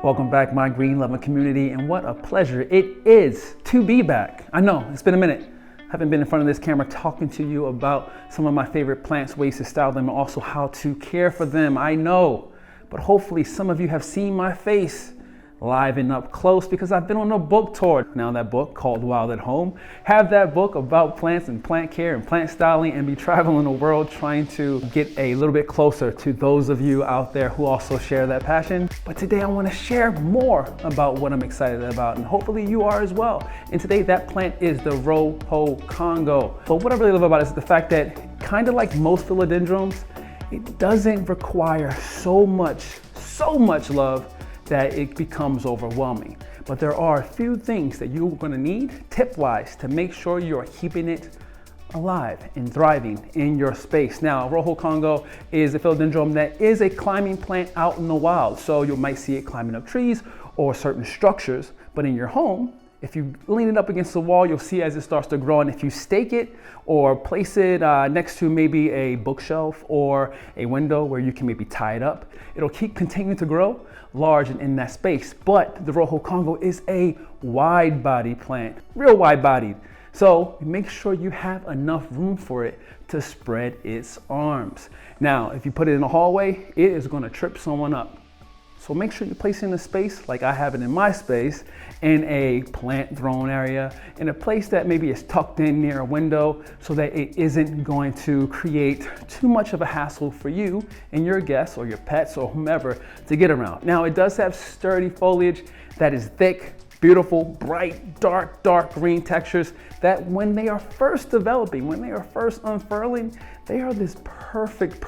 Welcome back, my green loving community, and what a pleasure it is to be back. I know, it's been a minute. I haven't been in front of this camera talking to you about some of my favorite plants, ways to style them, and also how to care for them. I know, but hopefully some of you have seen my face live and up close because I've been on a book tour. Now that book called Wild at Home, have that book about plants and plant care and plant styling and be traveling the world trying to get a little bit closer to those of you out there who also share that passion. But today I want to share more about what I'm excited about, and hopefully you are as well. And today that plant is the Rojo Congo. But what I really love about it is the fact that, kind of like most philodendrons, it doesn't require so much love that it becomes overwhelming. But there are a few things that you're gonna need tip-wise to make sure you're keeping it alive and thriving in your space. Now, Rojo Congo is a philodendron that is a climbing plant out in the wild. So you might see it climbing up trees or certain structures, but in your home, if you lean it up against the wall, you'll see as it starts to grow. And if you stake it or place it next to maybe a bookshelf or a window where you can maybe tie it up, it'll keep continuing to grow large and in that space. But the Rojo Congo is a wide body plant, real wide bodied. So make sure you have enough room for it to spread its arms. Now, if you put it in a hallway, it is gonna trip someone up. So make sure you place it in a space like I have it in my space, in a plant throne area, in a place that maybe is tucked in near a window so that it isn't going to create too much of a hassle for you and your guests or your pets or whomever to get around. Now, it does have sturdy foliage that is thick, beautiful, bright, dark green textures that when they are first developing, when they are first unfurling, they are this perfect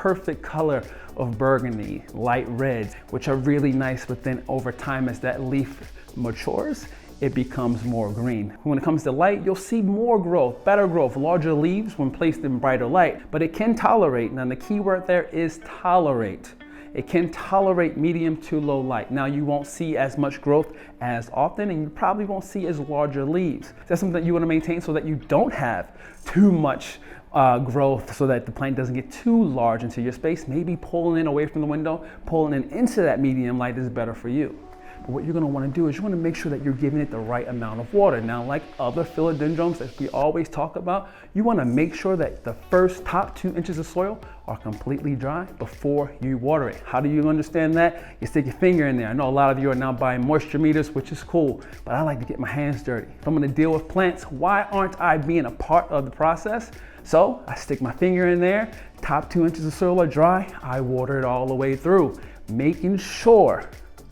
color of burgundy, light reds, which are really nice, but then over time as that leaf matures, it becomes more green. When it comes to light, you'll see more growth, better growth, larger leaves when placed in brighter light, but it can tolerate, now the key word there is tolerate. It can tolerate medium to low light. Now you won't see as much growth as often, and you probably won't see as larger leaves. That's something that you want to maintain so that you don't have too much growth, so that the plant doesn't get too large into your space. Maybe pulling it away from the window, pulling it into that medium light is better for you. But what you're going to want to do is you want to make sure that you're giving it the right amount of water. Now, like other philodendrons that we always talk about, you want to make sure that the first top 2 inches of soil are completely dry before you water it. How do you understand that? You stick your finger in there. I know a lot of you are now buying moisture meters, which is cool, but I like to get my hands dirty. If I'm going to deal with plants, why aren't I being a part of the process? So I stick my finger in there, top 2 inches of soil are dry, I water it all the way through, making sure,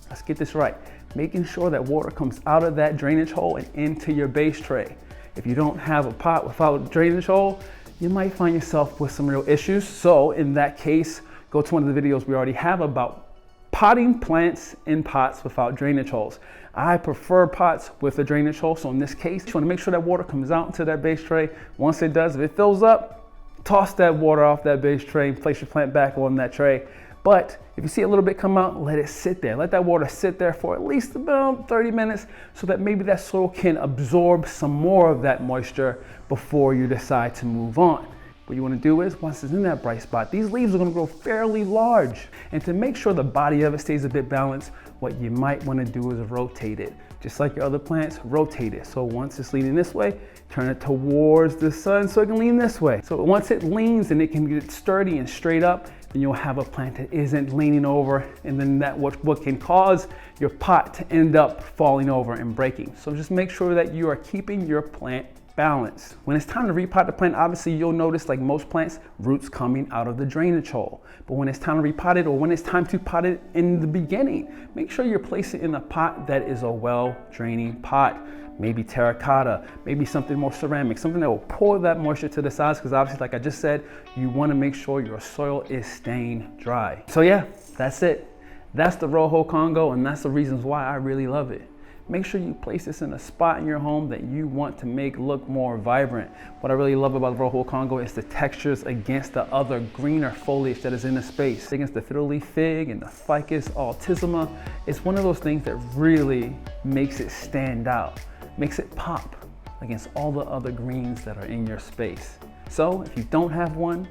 let's get this right, making sure that water comes out of that drainage hole and into your base tray. If you don't have a pot without a drainage hole, you might find yourself with some real issues. So in that case, go to one of the videos we already have about potting plants in pots without drainage holes. I prefer pots with a drainage hole. So in this case, you want to make sure that water comes out into that base tray. Once it does, if it fills up, toss that water off that base tray and place your plant back on that tray. But if you see a little bit come out, let it sit there. Let that water sit there for at least about 30 minutes so that maybe that soil can absorb some more of that moisture before you decide to move on. What you want to do is, once it's in that bright spot, these leaves are going to grow fairly large. And to make sure the body of it stays a bit balanced, what you might want to do is rotate it. Just like your other plants, rotate it. So once it's leaning this way, turn it towards the sun so it can lean this way. So once it leans and it can get sturdy and straight up, then you'll have a plant that isn't leaning over, and then that what can cause your pot to end up falling over and breaking. So just make sure that you are keeping your plant balanced. When it's time to repot the plant, obviously you'll notice, like most plants, roots coming out of the drainage hole. But when it's time to repot it, or when it's time to pot it in the beginning, make sure you're placing it in a pot that is a well-draining pot. Maybe terracotta, maybe something more ceramic, something that will pour that moisture to the sides, because obviously, like I just said, you want to make sure your soil is staying dry. So yeah, that's it. That's the Rojo Congo, and that's the reasons why I really love it. Make sure you place this in a spot in your home that you want to make look more vibrant. What I really love about the Rojo Congo is the textures against the other greener foliage that is in the space. Against the fiddle-leaf fig and the ficus altisima, it's one of those things that really makes it stand out, makes it pop against all the other greens that are in your space. So if you don't have one,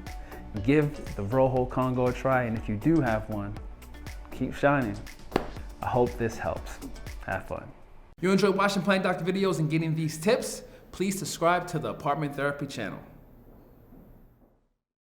give the Rojo Congo a try, and if you do have one, keep shining. I hope this helps. Have fun. You enjoy watching Plant Doctor videos and getting these tips? Please subscribe to the Apartment Therapy channel.